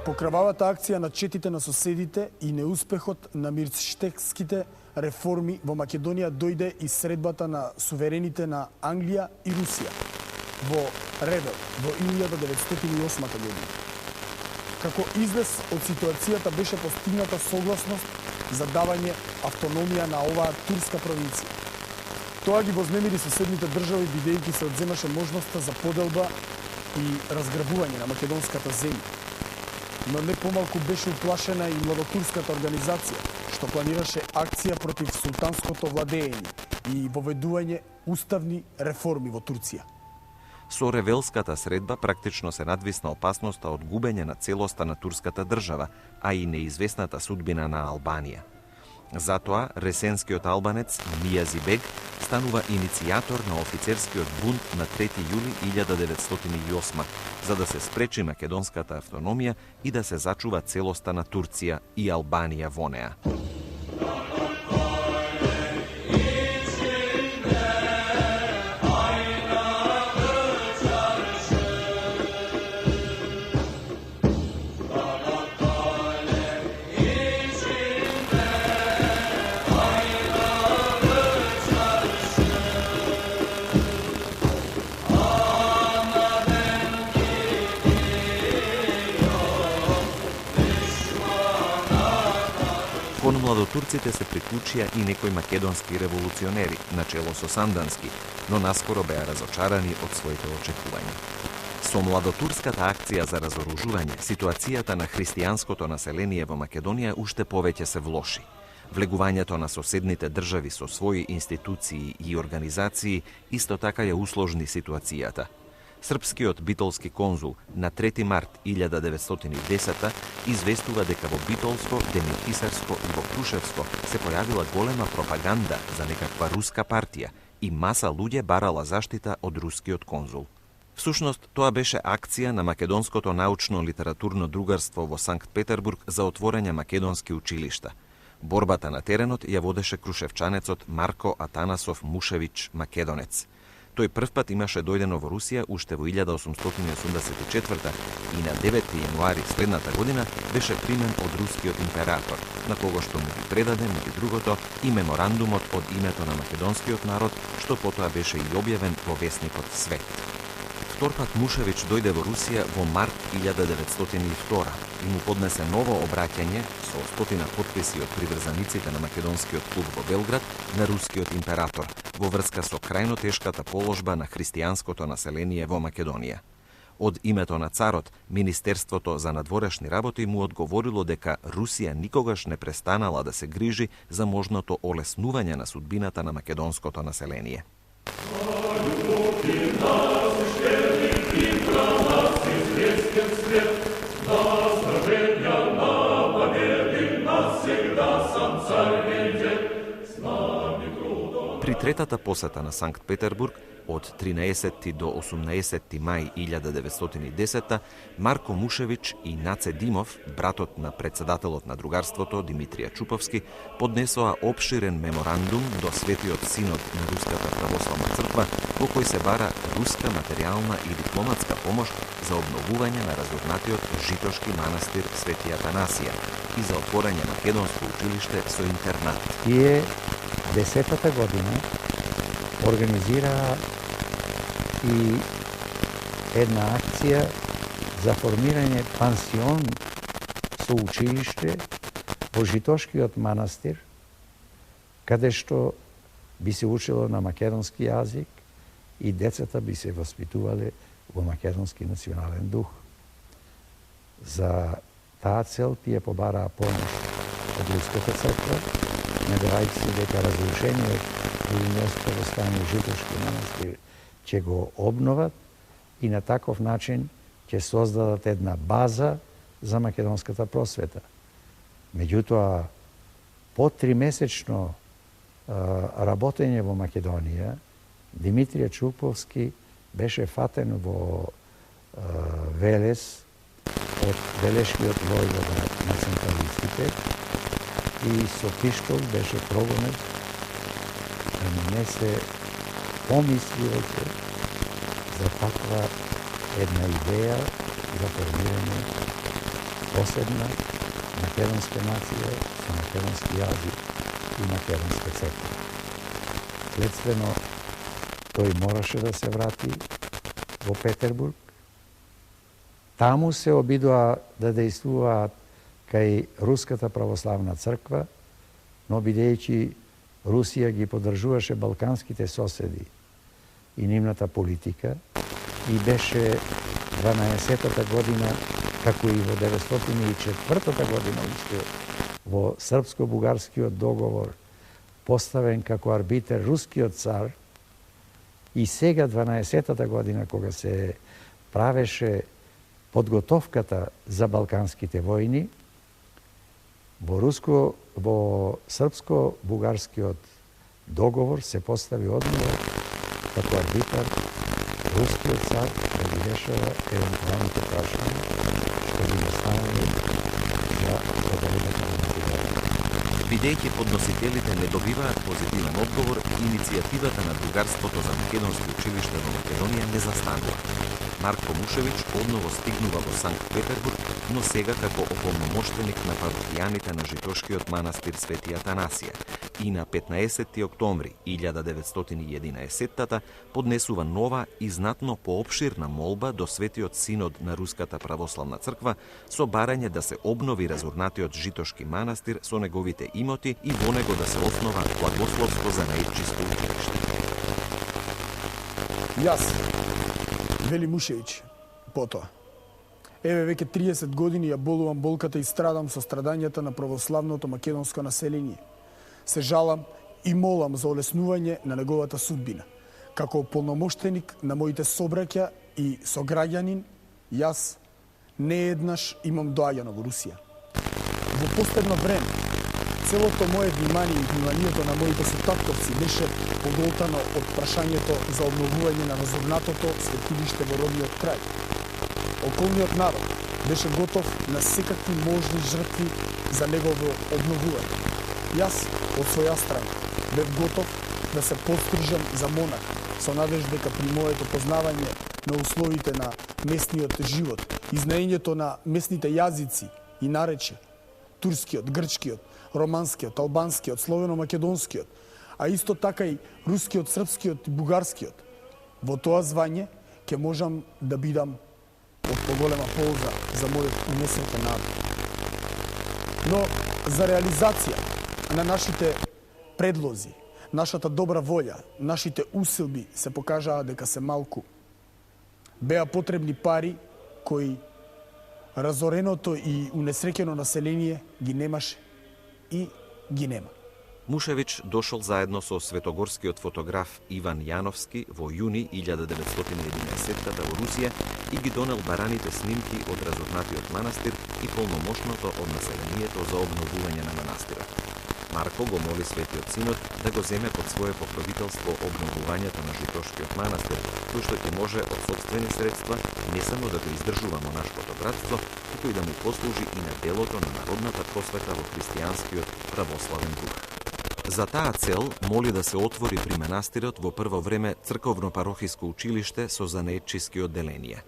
По крвавата акција на четите на соседите и неуспехот на мирштекските реформи во Македонија дојде и средбата на суверените на Англија и Русија во Ревел во 1908 година. Како излез од ситуацијата беше постигната согласност за давање автономија на оваа турска провинција. Тоа ги вознемири соседните држави бидејќи се одземаше можноста за поделба и разграбување на македонската земја. Но не помалку беше уплашена и младотурската организација, што планираше акција против султанското владење и воведување уставни реформи во Турција. Со Ревелската средба практично се надвисна опасноста од губење на целоста на турската држава, а и неизвестната судбина на Албанија. Затоа ресенскиот албанец Нијази Бег станува иницијатор на офицерскиот бунт на 3 јули 1908, за да се спречи македонската автономија и да се зачува целоста на Турција и Албанија во неа. Кон младотурците се приклучија и некои македонски револуционери, начело со Сандански, но наскоро беа разочарани од своите очекувања. Со младотурската акција за разоружување, ситуацијата на христијанското население во Македонија уште повеќе се влоши. Влегувањето на соседните држави со своји институции и организации исто така ја усложни ситуацијата. Српскиот битолски конзул на 3 март 1910 известува дека во Битолско, Демирхисарско и во Крушевско се појавила голема пропаганда за некаква руска партија и маса луѓе барала заштита од рускиот конзул. Всушност, тоа беше акција на Македонското научно-литературно другарство во Санкт Петербург за отворање македонски училишта. Борбата на теренот ја водеше крушевчанецот Марко Атанасов Мушевич Македонец. Тој првпат имаше дојдено во Русија уште во 1884 и на 9 јануари следната година беше примен од рускиот император, на кого што му ги предаде, меѓу другото, и меморандумот од името на македонскиот народ, што потоа беше и објавен во весникот Свет. Вторпат Мушевич дојде во Русија во март 1902 и му поднесе ново обраќање со 100 потписи од приврзаниците на македонскиот клуб во Белград на рускиот император во врска со крајно тешката положба на христијанското население во Македонија. Од името на царот, Министерството за надворешни работи му одговорило дека Русија никогаш не престанала да се грижи за можното олеснување на судбината на македонското население. При третата посета на Санкт Петербург од 13 до 18 мај 1910 Марко Мушевич и Наце Димов, братот на председателот на другарството Димитрија Чуповски, поднесоа опширен меморандум до Светиот синод на Руската православна црква, во кој се бара руска материјална и дипломатска помош за обновување на разорнатиот житошки манастир Свети Атанасија и за отворање македонско училиште со интернат. Тие 10-та година организира и една акција за формирање пансион со училиште во Житошкиот манастир, каде што би се учело на македонски јазик и децата би се воспитувале во македонски национален дух. За таа цел тие побараа помош од Руската црква, надевајќи се дека разрушениот или неуспевоставени Житошки манастир ќе го обноват и на таков начин ќе создадат една база за македонската просвета. Меѓутоа, по 3-месечно работење во Македонија, Димитрije Чуповски беше фатен во Велес од Велешкиот војвода на централистите и со пиштол беше прогонет да не се помисли веќе за таква една идеја за формирање посебна македонска нација со македонски јазик и македонска црква. Следствено, тој мораше да се врати во Петербург. Таму се обидува да дејствуваат кај Руската православна црква, но бидејќи Русија ги поддржуваше балканските соседи и нивната политика и беше 12-та година, како и во 904 година во српско-бугарскиот договор поставен како арбитер рускиот цар, и сега 12-та година кога се правеше подготовката за балканските војни, во српско-бугарскиот договор се постави однова како арбитар рускиот цар да ги решава евентуалните прашања што би настанали за подобрување на Македонија. Бидејќи подносителите не добиваат позитивен одговор, иницијативата на другарството за македонски училишта во Македонија не застанува. Марко Мушевич одново стигнува во Санкт Петербург, но сега како ополномоштеник на парохијаните на Житошкиот манастир Свети Атанасија и на 15 октомври 1911 поднесува нова и знатно поопширна молба до Светиот Синод на Руската православна црква со барање да се обнови разурнатиот Житошки манастир со неговите имоти и во него да се основа благословство за наетчиско училиште. Јас, вели Мушевич, потоа. Еве веќе 30 години ја болувам болката и страдам со страдањата на православното македонско население. Се жалам и молам за олеснување на неговата судбина. Како ополномоштеник на моите собраќа и сограѓанин, јас не еднаш имам доаѓано во Русија. Во последно време, целото мое внимание и вниманието на моите сотактовци беше подолтано од прашањето за обновување на разурнатото светилиште во родниот крај. Околниот народ беше готов на секакви можни жртви за негово обновување. Јас, од своја страна, бев готов да се пострижам за монах, со надеж дека при моето познавање на условите на местниот живот и знаењето на местните јазици и наречја, турскиот, грчкиот, романскиот, албанскиот, словено-македонскиот, а исто така и рускиот, српскиот и бугарскиот, во тоа звање ќе можам да бидам од поголема полза за мојот унесретен народ. Но за реализација на нашите предлози, нашата добра волја, нашите усилби се покажаа дека се малку. Беа потребни пари кои разореното и унесреќено население ги немаше и ги нема. Мушевич дошол заедно со светогорскиот фотограф Иван Јановски во јуни 1911 во Русија и ги донел бараните снимки од разурнатиот манастир и полномошното од населението за обновување на манастирот. Марко го моли Светиот Синод да го земе под свое покровителство обновувањето на Житошкиот манастир, кој што ќе може од сопствени средства не само да го издржува монашкото братство, туку и да му послужи и на делото на народната просвета во христијанскиот православен дух. За таа цел моли да се отвори при манастирот во прво време црковно-парохиско училиште со занаетчиски одделенија.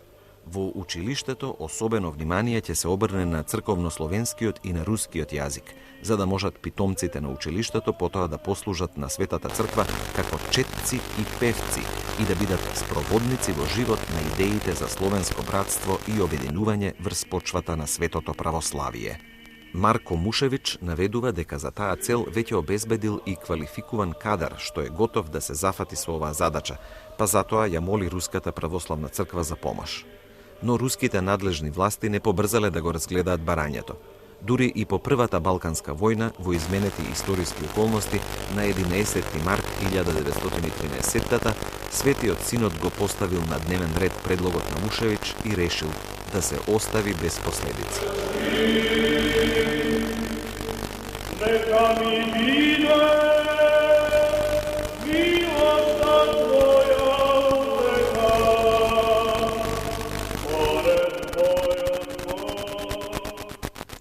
Во училиштето особено внимание ќе се обрне на црковно-словенскиот и на рускиот јазик, за да можат питомците на училиштето потоа да послужат на Светата црква како четци и певци и да бидат спроводници во живот на идеите за словенско братство и обединување врз почвата на светото православие. Марко Мушевич наведува дека за таа цел веќе обезбедил и квалификуван кадар, што е готов да се зафати со оваа задача, па затоа ја моли Руската православна црква за помош. Но руските надлежни власти не побрзале да го разгледаат барањето. Дури и по првата Балканска војна, во изменети историски околности, на 11 март 1913 Светиот Синод го поставил на дневен ред предлогот на Мушевич и решил да се остави без последици. Нека ми биде милоста твоја века,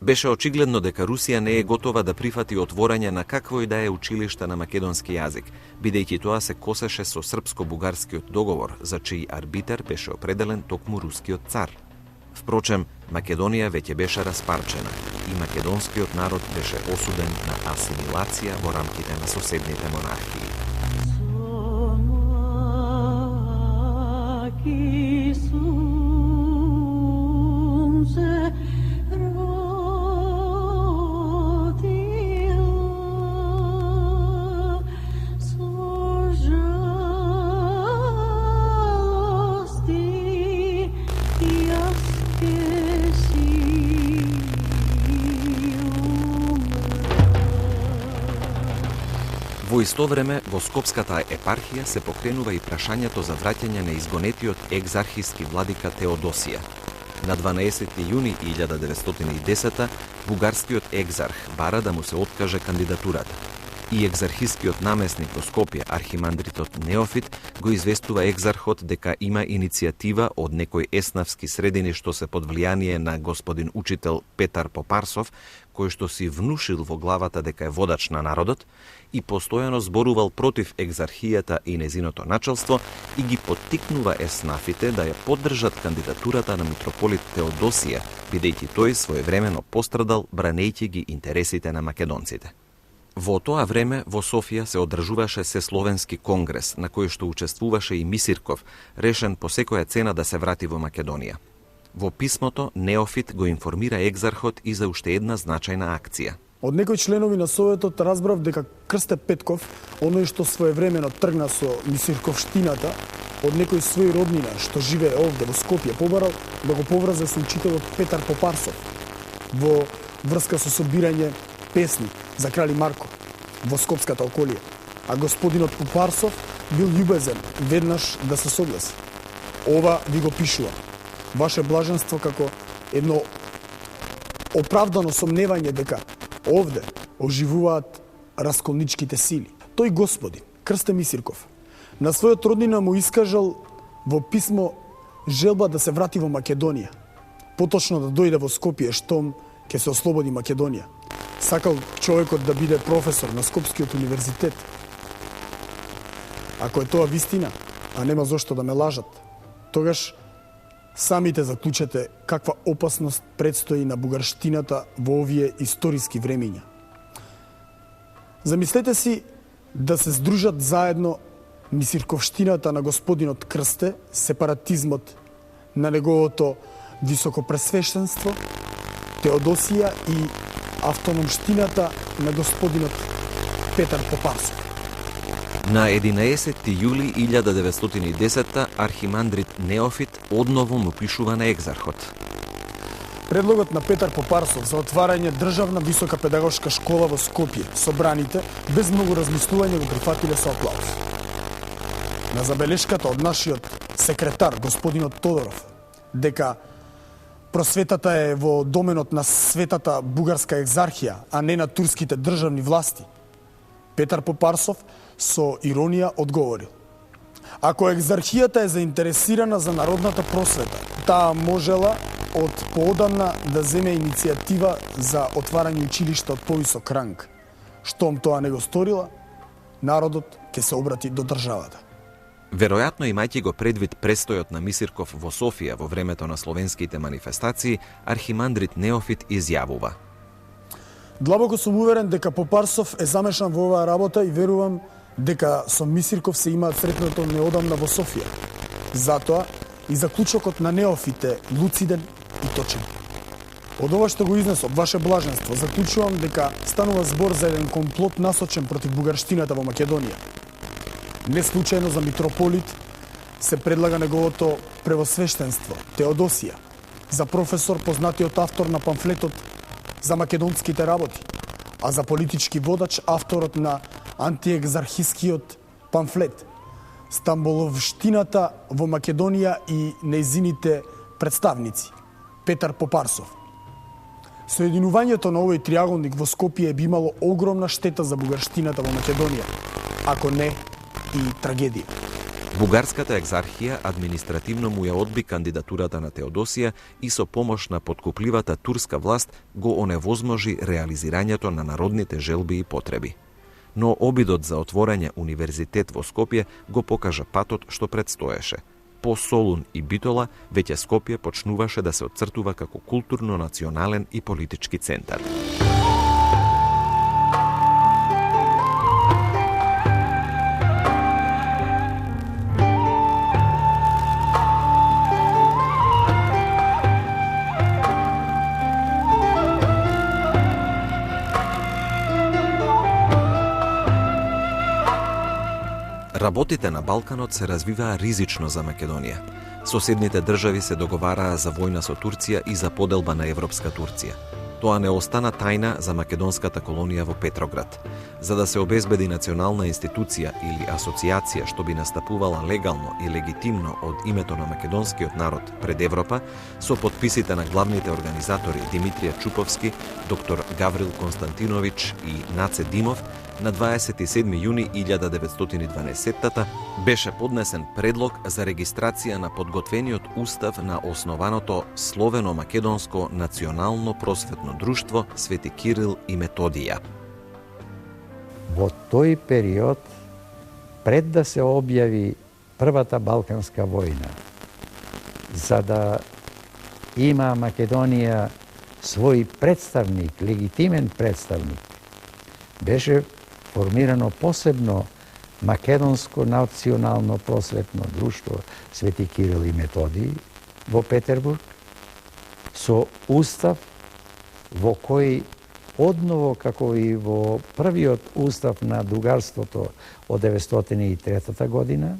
Беше очигледно дека Русија не е готова да прифати отворање на какво и да е училиште на македонски јазик, бидејќи тоа се косеше со српско-бугарскиот договор, за чиј арбитар беше определен токму рускиот цар. Впрочем, Македонија веќе беше распарчена и македонскиот народ беше осуден на асимилација во рамките на соседните монархии. Во исто време, во Скопската епархија се покренува и прашањето за враќање на изгонетиот екзархиски владика Теодосија. На 12 јуни 1910 бугарскиот екзарх бара да му се откаже кандидатурата. И екзархискиот намесник во Скопје, архимандритот Неофит, го известува екзархот дека има иницијатива од некои еснавски средини што се под влијание на господин учител Петар Попарсов, кој што си внушил во главата дека е водач на народот и постојано зборувал против екзархијата и незиното началство и ги поттикнува еснафите да ја поддржат кандидатурата на митрополит Теодосија, бидејќи тој своевремено пострадал бранејќи ги интересите на македонците. Во тоа време во Софија се одржуваше Сесловенски конгрес, на кој што учествуваше и Мисирков, решен по секоја цена да се врати во Македонија. Во писмото Неофит го информира екзархот и за уште една значајна акција. Од некои членови на Советот разбрав дека Крсте Петков, оној што своевремено тргна со Мисирковштината, од некој свој роднина што живее овде во Скопје побарал да го поврзе со учителот Петар Попарсов во врска со собирање песни за крали Марко во Скопската околија, а господинот Попарсов бил љубезен веднаш да се согласи. Ова ви го пишува Ваше блаженство како едно оправдано сомневање дека овде оживуваат расколничките сили. Тој господин, Крсте Мисирков, на својот роднина му искажал во писмо желба да се врати во Македонија, поточно да дојде во Скопје штом ќе се ослободи Македонија. Сакал човекот да биде професор на Скопскиот универзитет. Ако е тоа вистина, а нема зошто да ме лажат, тогаш самите заклучете каква опасност предстои на бугарштината во овие историски времиња. Замислете си да се здружат заедно мисирковштината на господинот Крсте, сепаратизмот на неговото високопресвещенство, Теодосија и автономштината на господинот Петар Попарсов. На 11 јули 1910 архимандрит Неофит одново му пишува на екзархот. Предлогот на Петар Попарсов за отварање државна висока педагошка школа во Скопје, собраните без многу размислување го прифатиле со аплауз. На забелешката од нашиот секретар, господинот Тодоров, дека просветата е во доменот на светата бугарска екзархија, а не на турските државни власти, Петар Попарсов со иронија одговорил: ако екзархијата е заинтересирана за народната просвета, таа можела од поодамна да земе иницијатива за отварање училишта од повисок ранг. Штом тоа не го сторила, народот ќе се обрати до државата. Веројатно, имајќи го предвид престојот на Мисирков во Софија во времето на словенските манифестации, архимандрит Неофит изјавува: Длабоко сум уверен дека Попарсов е замешан во оваа работа и верувам дека со Мисирков се имаат сретнато неодамна во Софија. Затоа и заклучокот на Неофит е луциден и точен. Од ова што го изнесов, ваше блаженство, заклучувам дека станува збор за еден комплот насочен против бугарштината во Македонија. Не случајно за митрополит се предлага неговото превосвештенство, Теодосија, за професор познатиот автор на памфлетот за македонските работи, а за политички водач авторот на антиекзархискиот памфлет, Стамболовштината во Македонија и нејзините представници, Петар Попарсов. Соединувањето на овој триаголник во Скопје би имало огромна штета за бугарштината во Македонија, ако не и трагедија. Бугарската екзархија административно му ја одби кандидатурата на Теодосија и со помош на поткупливата турска власт го оневозможи реализирањето на народните желби и потреби. Но обидот за отворање универзитет во Скопје го покажа патот што предстоеше. По Солун и Битола, веќе Скопје почнуваше да се отцртува како културно-национален и политички центар. Работите на Балканот се развиваа ризично за Македонија. Соседните држави се договараа за војна со Турција и за поделба на Европска Турција. Тоа не остана тајна за македонската колонија во Петроград. За да се обезбеди национална институција или асоциација што би настапувала легално и легитимно од името на македонскиот народ пред Европа, со подписите на главните организатори Димитрија Чуповски, доктор Гаврил Константинович и Наце Димов, на 27 јуни 1912 беше поднесен предлог за регистрација на подготвениот устав на основаното Словено-македонско национално просветно друштво Свети Кирил и Методија. Во тој период, пред да се објави првата Балканска војна, за да има Македонија свој представник, легитимен представник, беше формирано посебно Македонско национално просветно друштво Свети Кирил и Методиј во Петербург со устав во кој одново како и во првиот устав на дугарството од 1903 година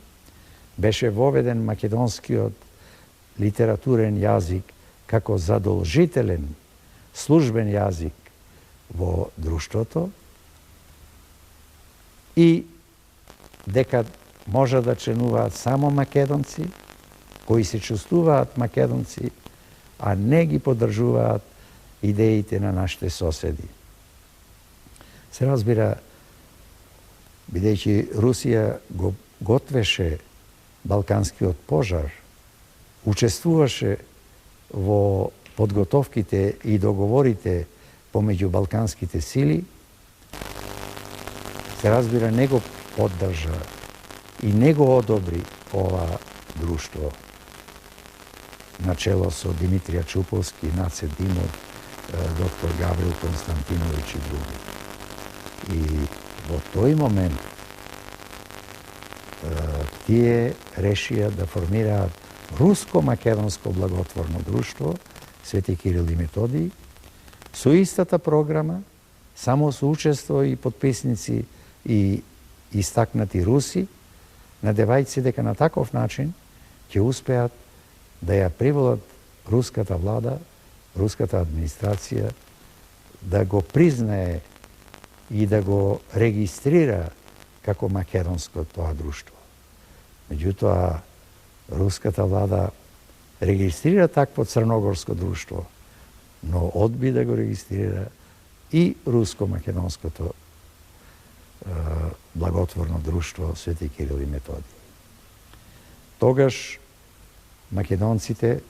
беше воведен македонскиот литературен јазик како задолжителен службен јазик во друштвото и дека може да членуваат само македонци кои се чувствуваат македонци, а не ги поддржуваат идеите на нашите соседи. Се разбира, бидејќи Русија го готвеше Балканскиот пожар, учествуваше во подготовките и договорите помеѓу балканските сили, се разбира, не го поддржа и не го одобри ова друштво начело со Димитрија Чуповски, Наце Димов, доктор Гаврил Константинович и други. И во тој момент тие решија да формираат Руско-македонско благотворно друштво Свети Кирил и Методиј со истата програма, само со учество и подписници и истакнати руси, надевајќи дека на таков начин ќе успеат да ја приволат руската влада, руската администрација, да го признае и да го регистрира како македонско тоа друштво. Меѓутоа, руската влада регистрира такво црногорско друштво, но одби да го регистрира и руско-македонското благотворно друштво Свети Кирил и Методиј. Тогаш македонците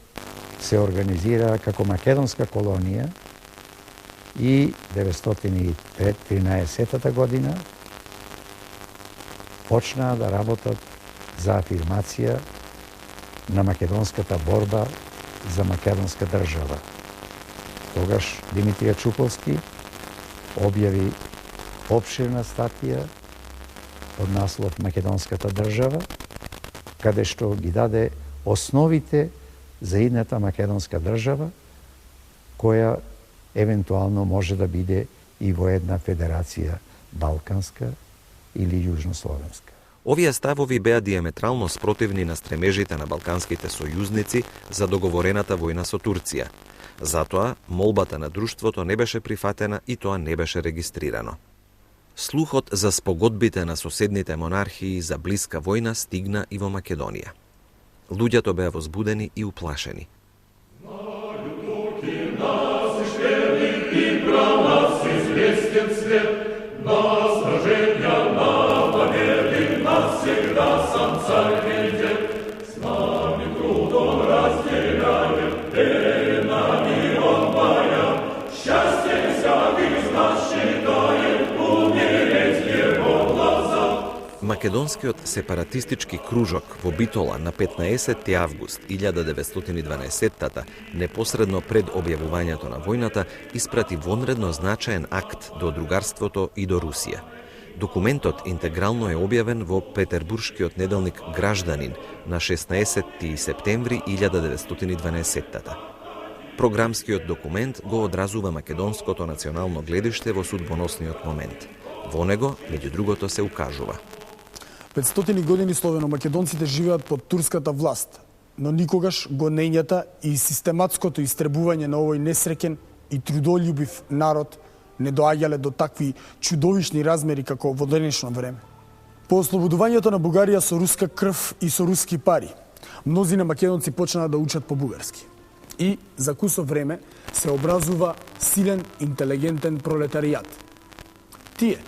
се организираа како македонска колонија и 1913 година почнаа да работат за афирмација на македонската борба за македонска држава. Тогаш Димитрија Чуповски објави опширна статија под наслов Македонската држава, каде што ги даде основите за идната македонска држава која евентуално може да биде и во една федерација балканска или јужнословенска. Овие ставови беа диаметрално спротивни на стремежите на балканските сојузници за договорената војна со Турција. Затоа, молбата на друштвото не беше прифатена и тоа не беше регистрирано. Слухот за спогодбите на соседните монархии за блиска војна стигна и во Македонија. Луѓето беа возбудени и уплашени. Македонскиот сепаратистички кружок во Битола на 15 август 1912 непосредно пред објавувањето на војната испрати вонредно значаен акт до другарството и до Русија. Документот интегрално е објавен во петербуршкиот неделник Гражданин на 16 септември 1912 Програмскиот документ го одразува македонското национално гледиште во судбоносниот момент. Во него, меѓу другото, се укажува: 500 години словено-македонците живеат под турската власт, но никогаш гонењата и систематското истребување на овој несреќен и трудолюбив народ не доаѓале до такви чудовишни размери како во денешно време. По ослободувањето на Бугарија со руска крв и со руски пари, мнозина македонци почнаа да учат по бугарски. И за кусо време се образува силен, интелигентен пролетаријат. Тие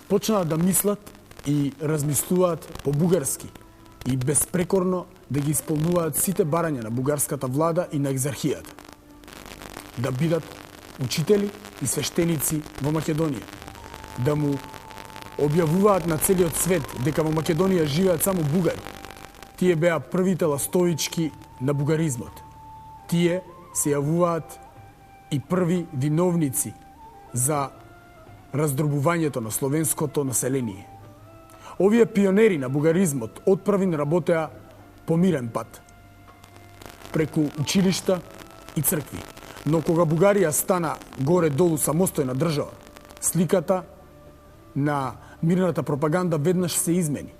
почнаа да мислат и размислуваат по бугарски и безпрекорно да ги исполнуваат сите барања на бугарската влада и на екзархијата. Да бидат учители и свештеници во Македонија. Да му објавуваат на целиот свет дека во Македонија живеат само бугари. Тие беа првите ластовички на бугаризмот. Тие се јавуваат и први виновници за раздробувањето на словенското население. Овие пионери на бугаризмот отправин работеа по мирен пат, преку училишта и цркви. Но кога Бугарија стана горе-долу самостојна држава, сликата на мирната пропаганда веднаш се измени.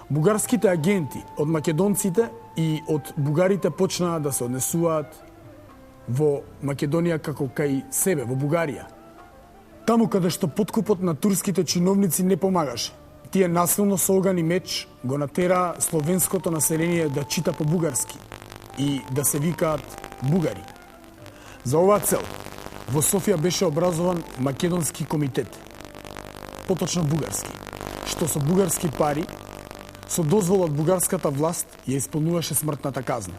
Бугарските агенти од македонците и од бугарите почнаа да се однесуваат во Македонија како кај себе, во Бугарија. Таму каде што подкупот на турските чиновници не помагаше, тие насилно со оган и меч го натераа словенското население да чита по бугарски и да се викаат бугари. За оваа цел во Софија беше образован Македонски комитет, поточно бугарски, што со бугарски пари, со дозвола од бугарската власт, ја исполнуваше смртната казна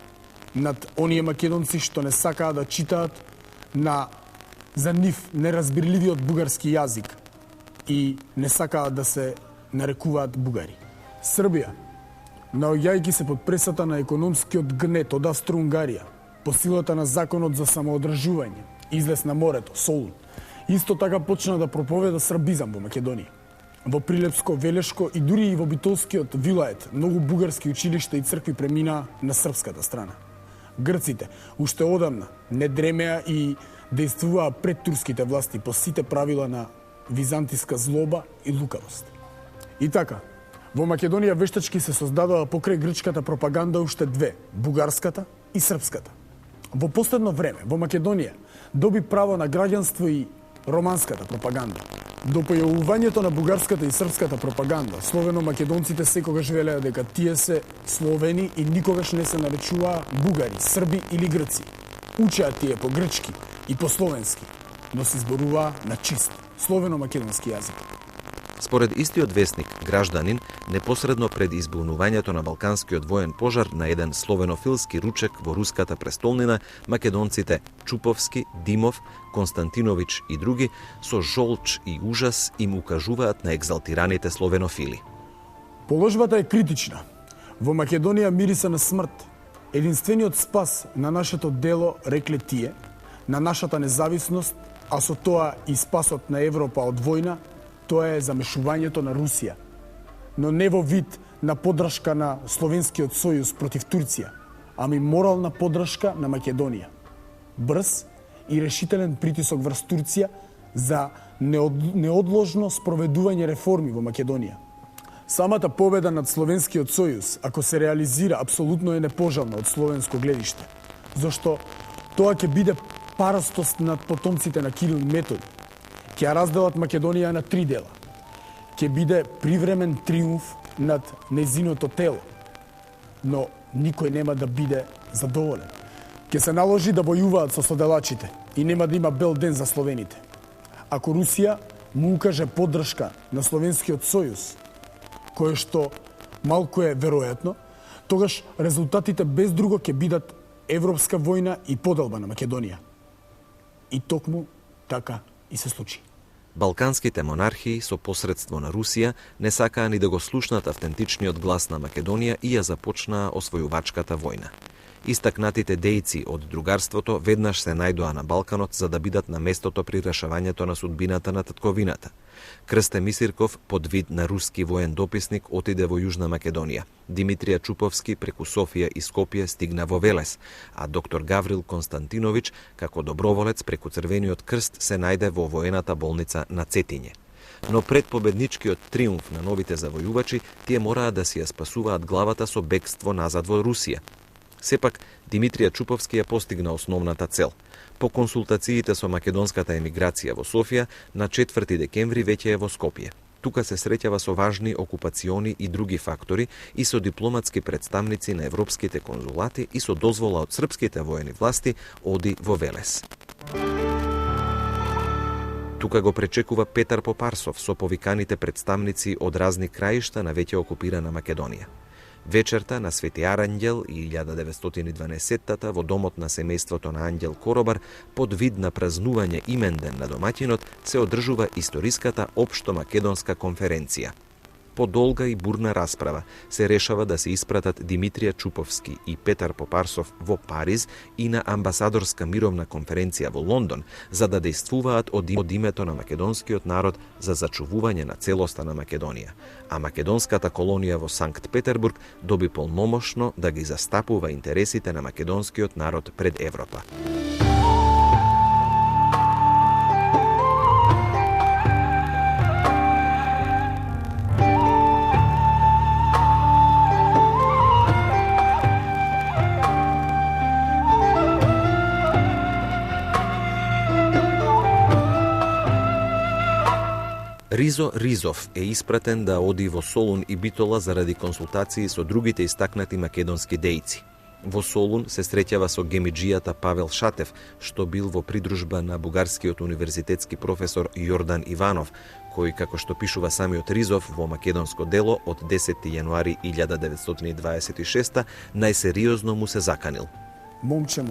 над оние македонци што не сакаа да читаат на за нив неразбирливиот бугарски јазик и не сакаат да се нарекуваат бугари. Србија, наоѓајќи се под пресата на економскиот гнет од Австро-Унгарија, по силата на законот за самоодржување, излез на морето, Солун, исто така почна да проповеда србизам во Македонија. Во Прилепско, Велешко и дури и во Битолскиот вилает многу бугарски училишта и цркви преминаа на српската страна. Грците уште одамна не дремеа и действуваа пред турските власти по сите правила на византиска злоба и лукавост. И така, во Македонија вештачки се создадува покрај грчката пропаганда уште две, бугарската и српската. Во последно време, во Македонија, доби право на граѓанство и романската пропаганда. До појавувањето на бугарската и српската пропаганда, словено-македонците секогаш велеа дека тие се словени и никогаш не се наречуваа бугари, срби или грци. Учеа тие по грчки и по словенски, но се зборуваа на чист словено-македонски јазик. Според истиот вестник Гражданин, непосредно пред избунувањето на Балканскиот воен пожар на еден словенофилски ручек во руската престолнина, македонците Чуповски, Димов, Константинович и други со жолч и ужас им укажуваат на екзалтираните словенофили. Положбата е критична. Во Македонија мириса на смрт. Единствениот спас на нашето дело, рекле тие, на нашата независност, а со тоа и спасот на Европа од војна, тоа е замешувањето на Русија, но не во вид на поддршка на Словенскиот сојуз против Турција, ами морална поддршка на Македонија. Брз и решителен притисок врз Турција за неодложно спроведување реформи во Македонија. Самата победа над Словенскиот сојуз, ако се реализира, апсолутно е непожелна од словенско гледиште, зашто тоа ќе биде парастост над потомците на Кирил и Методи. Ќе ја разделат Македонија на 3 дела. Ќе биде привремен триумф над нејзиното тело, но никој нема да биде задоволен. Ќе се наложи да војуваат со соделачите и нема да има бел ден за словените. Ако Русија му укаже поддршка на Словенскиот сојуз, кое што малку е веројатно, тогаш резултатите без друго ќе бидат европска војна и поделба на Македонија. И токму така и се случи. Балканските монархии со посредство на Русија не сакаа ни да го слушнат автентичниот глас на Македонија и ја започнаа освојувачката војна. Истакнатите дејци од другарството веднаш се најдоа на Балканот за да бидат на местото при решавањето на судбината на татковината. Крсте Мисирков, под вид на руски воен дописник, отиде во Јужна Македонија. Димитрија Чуповски преку Софија и Скопје стигна во Велес, а доктор Гаврил Константиновиќ, како доброволец преку Црвениот крст, се најде во воената болница на Цетиње. Но пред победничкиот триумф на новите завојувачи, тие мораа да си ја спасуваат главата со бегство назад во Русија. Сепак, Димитрија Чуповски ја постигна основната цел. По консултациите со македонската емиграција во Софија, на 4 декември веќе е во Скопје. Тука се среќава со важни окупациони и други фактори и со дипломатски представници на европските конзулати и со дозвола од српските воени власти оди во Велес. Тука го пречекува Петар Попарсов со повиканите представници од разни краишта на веќе окупирана Македонија. Вечерта на Свети Аранѓел и 1912-тата во домот на семејството на Анѓел Коробар, под вид на празнување именден на домаќинот, се одржува историската општо македонска конференција. По долга и бурна расправа се решава да се испратат Димитрија Чуповски и Петар Попарсов во Париз и на амбасадорска мировна конференција во Лондон за да дејствуваат од името на македонскиот народ за зачувување на целоста на Македонија, а македонската колонија во Санкт Петербург доби полномошно да ги застапува интересите на македонскиот народ пред Европа. Ризо Ризов е испратен да оди во Солун и Битола заради консултации со другите истакнати македонски дејци. Во Солун се среќава со гемиџијата Павел Шатев, што бил во придружба на бугарскиот универзитетски професор Јордан Иванов, кој, како што пишува самиот Ризов во македонско дело од 10 јануари 1926, најсериозно му се заканил. Момче,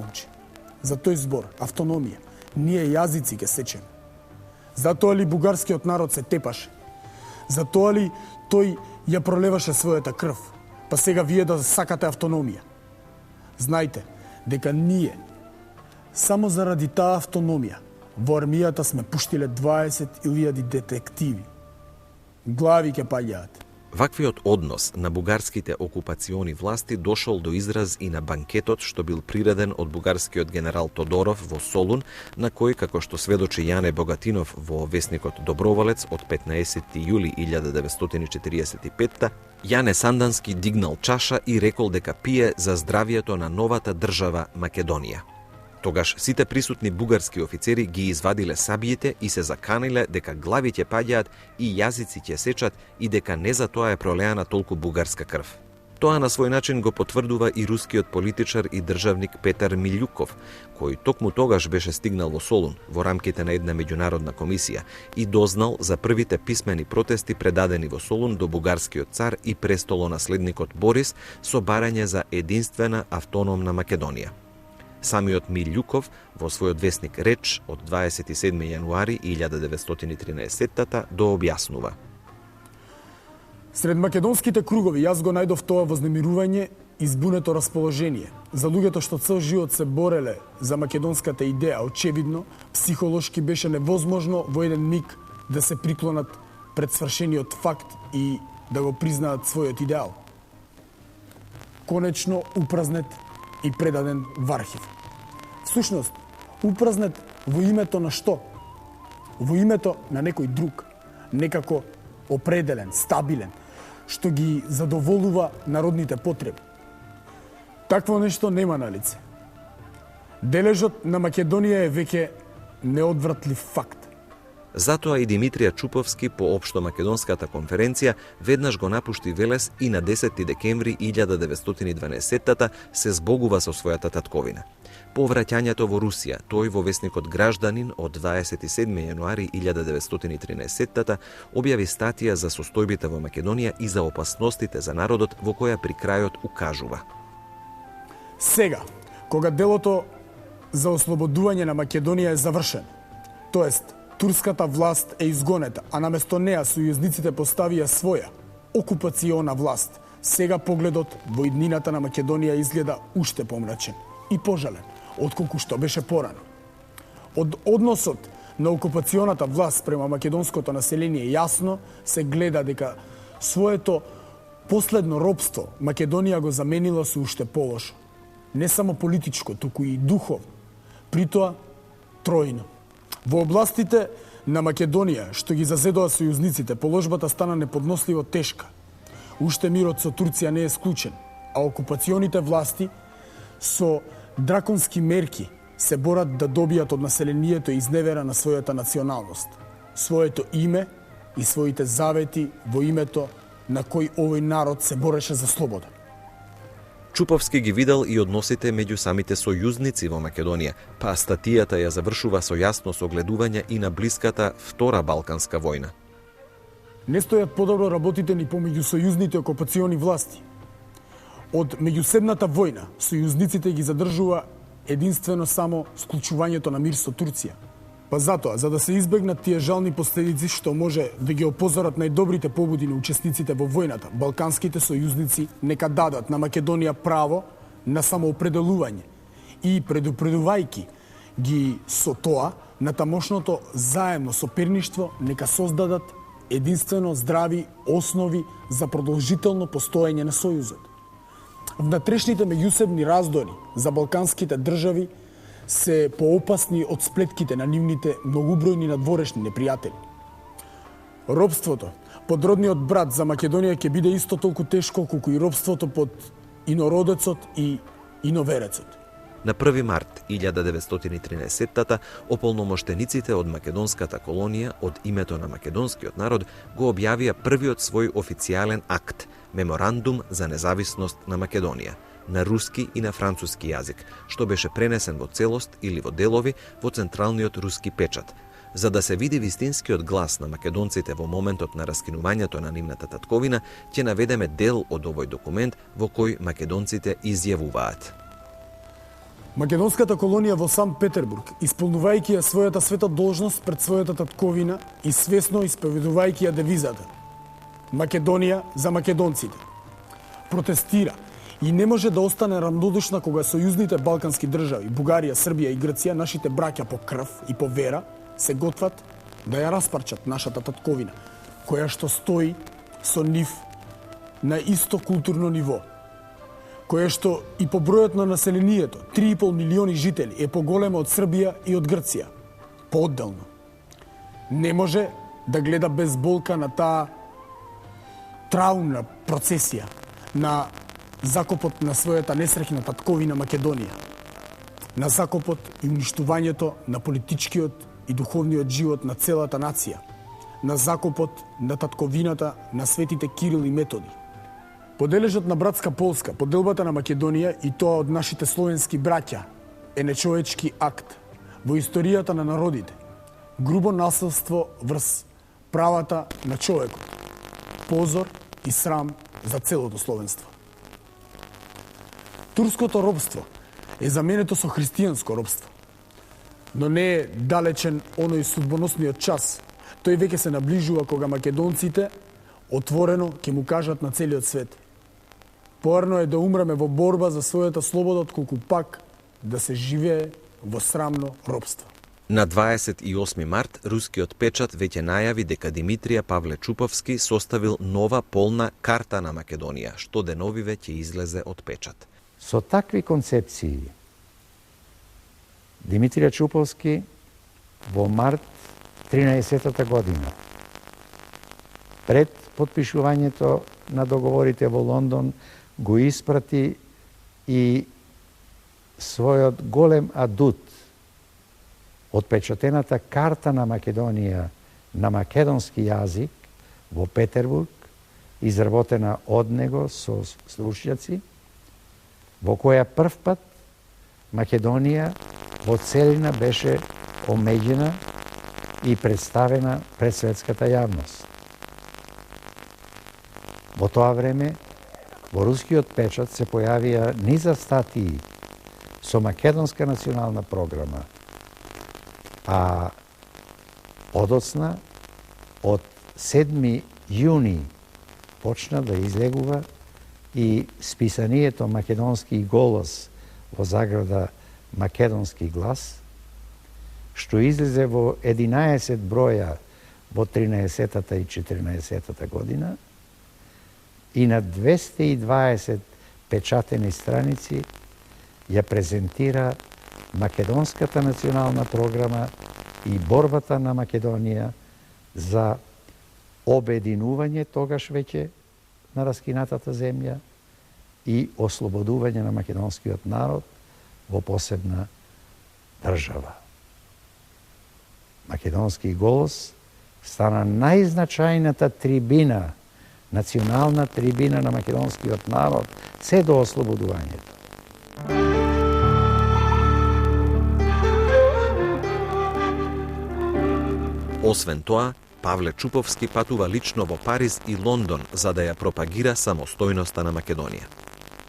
за тој збор, автономија, ние јазици ќе сечеме. Затоа ли бугарскиот народ се тепаше? Затоа ли тој ја пролеваше својата крв? Па сега вие да сакате автономија? Знајте дека ние, само заради таа автономија, во армијата сме пуштиле 20.000 детективи. Глави ќе паѓаат. Ваквиот однос на бугарските окупациони власти дошол до израз и на банкетот што бил приреден од бугарскиот генерал Тодоров во Солун, на кој, како што сведочи Јане Богатинов во весникот Доброволец од 15 јули 1945, Јане Сандански дигнал чаша и рекол дека пие за здравието на новата држава Македонија. Тогаш сите присутни бугарски офицери ги извадиле сабиите и се заканиле дека глави ќе паѓаат и јазици ќе сечат и дека не за тоа е пролеана толку бугарска крв. Тоа на свој начин го потврдува и рускиот политичар и државник Петар Милјуков, кој токму тогаш беше стигнал во Солун во рамките на една меѓународна комисија и дознал за првите писмени протести предадени во Солун до бугарскиот цар и престолонаследникот Борис со барање за единствена автономна Македонија. Самиот Милјуков во својот весник Реч од 27 јануари 1913 дообјаснува. Сред македонските кругови јас го најдов тоа вознемирување и збунето расположение. За луѓето што цел живот се бореле за македонската идеја, очевидно, психолошки беше невозможно во еден миг да се приклонат пред свршениот факт и да го признаат својот идеал. Конечно упразнет и предаден во архив. Всушност, упразнет во името на што? Во името на некој друг, некако определен, стабилен, што ги задоволува народните потреби. Такво нешто нема на лице. Дележот на Македонија е веќе неодвратлив факт. Затоа и Димитрија Чуповски по Општомакедонската конференција веднаш го напушти Велес и на 10 декември 1912 се збогува со својата татковина. По враќањето во Русија, тој во весникот Гражданин од 27 јануари 1913 објави статија за состојбите во Македонија и за опасностите за народот, во која при крајот укажува: Сега, кога делото за ослободување на Македонија е завршено, тоест турската власт е изгонета, а наместо неа сојузниците поставија своја окупациона власт, сега погледот во иднината на Македонија изгледа уште помрачен и пожален, отколку што беше порано. Од односот на окупационата власт према македонското население јасно се гледа дека своето последно робство Македонија го заменила со уште полошо. Не само политичко, туку и духовно. Притоа тројно. Во областите на Македонија, што ги зазедоа сојузниците, положбата стана неподносливо тешка. Уште мирот со Турција не е склучен, а окупационите власти со драконски мерки се борат да добијат од населението изневера на својата националност, своето име и своите завети во името на кој овој народ се бореше за слобода. Чуповски ги видел и односите меѓу самите сојузници во Македонија, па статијата ја завршува со јасно согледување и на блиската Втора Балканска војна. Не стојат подобро работите ни помеѓу сојузните окупациони власти. Од меѓуседната војна, сојузниците ги задржува единствено само склучувањето на мир со Турција. Па затоа, за да се избегнат тие жални последици што може да ги опозорат најдобрите побуди на учесниците во војната, балканските сојузници нека дадат на Македонија право на самоопределување и предупредувајќи ги со тоа на тамошното заемно соперништво нека создадат единствено здрави основи за продолжително постоење на сојузот. Внатрешните меѓусебни раздори за балканските држави се поопасни од сплетките на нивните многубројни надворешни непријатели. Робството под родниот брат за Македонија ќе биде исто толку тешко колку и робството под инородецот и иноверецот. На 1 март 1913 ополномоштениците од македонската колонија од името на македонскиот народ го објавија првиот свој официјален акт, Меморандум за независност на Македонија, на руски и на француски јазик, што беше пренесен во целост или во делови во централниот руски печат, за да се види вистинскиот глас на македонците во моментот на раскинувањето на нивната татковина, ќе наведеме дел од овој документ во кој македонците изјавуваат. Македонската колонија во Санкт Петербург, исполнувајќи ја својата света должност пред својата татковина и свесно исповедувајќи ја девизата Македонија за македонците, протестира и не може да остане рамнодушна кога сојузните балкански држави, Бугарија, Србија и Грција, нашите браќа по крв и по вера, се готват да ја распарчат нашата татковина, која што стои со нив на исто културно ниво, која што и по бројот на населението, 3,5 милиони жители, е поголема од Србија и од Грција, поодделно. Не може да гледа без болка на таа траумна процесија, на закопот на својата несреќна татковина Македонија, на закопот и уништувањето на политичкиот и духовниот живот на целата нација, на закопот на татковината на светите Кирил и Методи. Подележот на братска Полска, поделбата на Македонија и тоа од нашите словенски браќа е нечовечки акт во историјата на народите, грубо насилство врз правата на човекот, позор и срам за целото словенство. Турското робство е заменето со христијанско робство, но не е далечен оној судбоносниот час. Тој веќе се наближува кога македонците отворено ќе му кажат на целиот свет: поарно е да умреме во борба за својата слобода, отколку пак да се живее во срамно робство. На 28 март рускиот печат веќе најави дека Димитрија Павле Чуповски составил нова полна карта на Македонија, што деновиве ќе излезе од печат. Со такви концепции Димитрија Чуповски во март 13-та година, пред подпишувањето на договорите во Лондон, го испрати и својот голем адут, отпечатената карта на Македонија на македонски јазик во Петербург, изработена од него со стручњаци, во која прв пат Македонија во целина беше омеѓена и представена пред светската јавност. Во тоа време, во рускиот печат се појавија низа статии со македонска национална програма, а одоцна, од 7 јуни почна да излегува и списанието Македонски голос во заграда Македонски глас, што излезе во 11 броја во 13-та и 14-та година и на 220 печатени страници ја презентира Македонската национална програма и борбата на Македонија за обединување тогаш веќе на раскинатата земја и ослободување на македонскиот народ во посебна држава. Македонски голос стана најзначајната трибина, национална трибина на македонскиот народ се до ослободувањето. Освен тоа, Павле Чуповски патува лично во Париз и Лондон за да ја пропагира самостојноста на Македонија.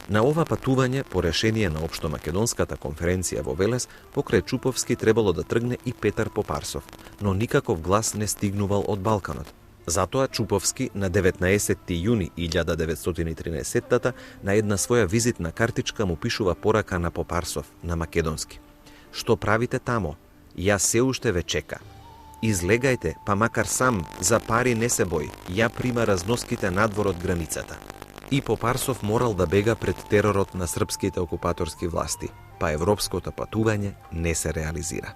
На ова патување, по решение на Општомакедонската конференција во Велес, покрај Чуповски требало да тргне и Петар Попарсов, но никаков глас не стигнувал од Балканот. Затоа Чуповски на 19 јуни 1913 на една своја визитна картичка му пишува порака на Попарсов на македонски. Што правите тамо? Јас се уште ве чека. Излегајте, па макар сам, за пари не се бој, ја прима разноските надвор од границата. И Попарсов морал да бега пред теророт на српските окупаторски власти, па европското патување не се реализира.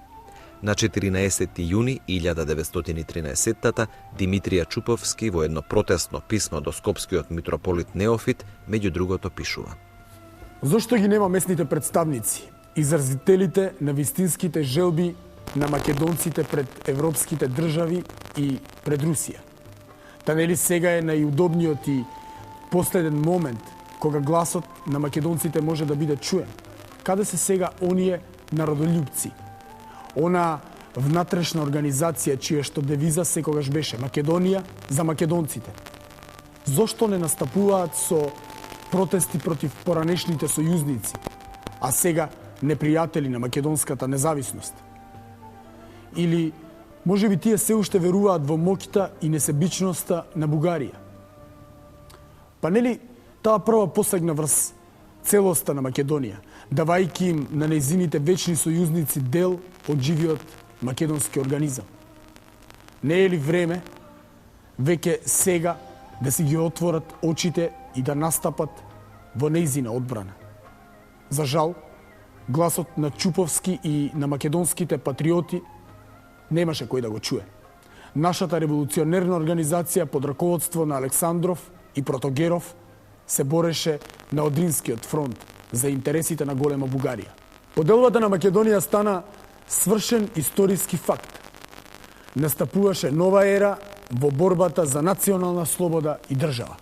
На 14 јуни 1913 Димитрија Чуповски во едно протестно писмо до скопскиот митрополит Неофит меѓу другото пишува: Зошто ги нема местните представници, изразителите на вистинските желби на македонците пред европските држави и пред Русија? Та нели сега е најудобниот и последен момент кога гласот на македонците може да биде чуен? Каде се сега оние народолюбци? Она внатрешна организација чија што девиза секогаш беше Македонија за македонците? Зошто не настапуваат со протести против поранешните сојузници, а сега непријатели на македонската независност? Или можеби тие се уште веруваат во моќта и несебичноста на Бугарија? Па нели таа прва посегна врз целоста на Македонија, давајќи им на нејзините вечни сојузници дел од живиот македонски организам? Не е ли време веќе сега да си ги отворат очите и да настапат во нејзина одбрана? За жал, гласот на Чуповски и на македонските патриоти немаше кој да го чуе. Нашата револуционерна организација под раководство на Александров и Протогеров се бореше на Одринскиот фронт за интересите на голема Бугарија. Поделбата на Македонија стана свршен историски факт. Настапуваше нова ера во борбата за национална слобода и држава.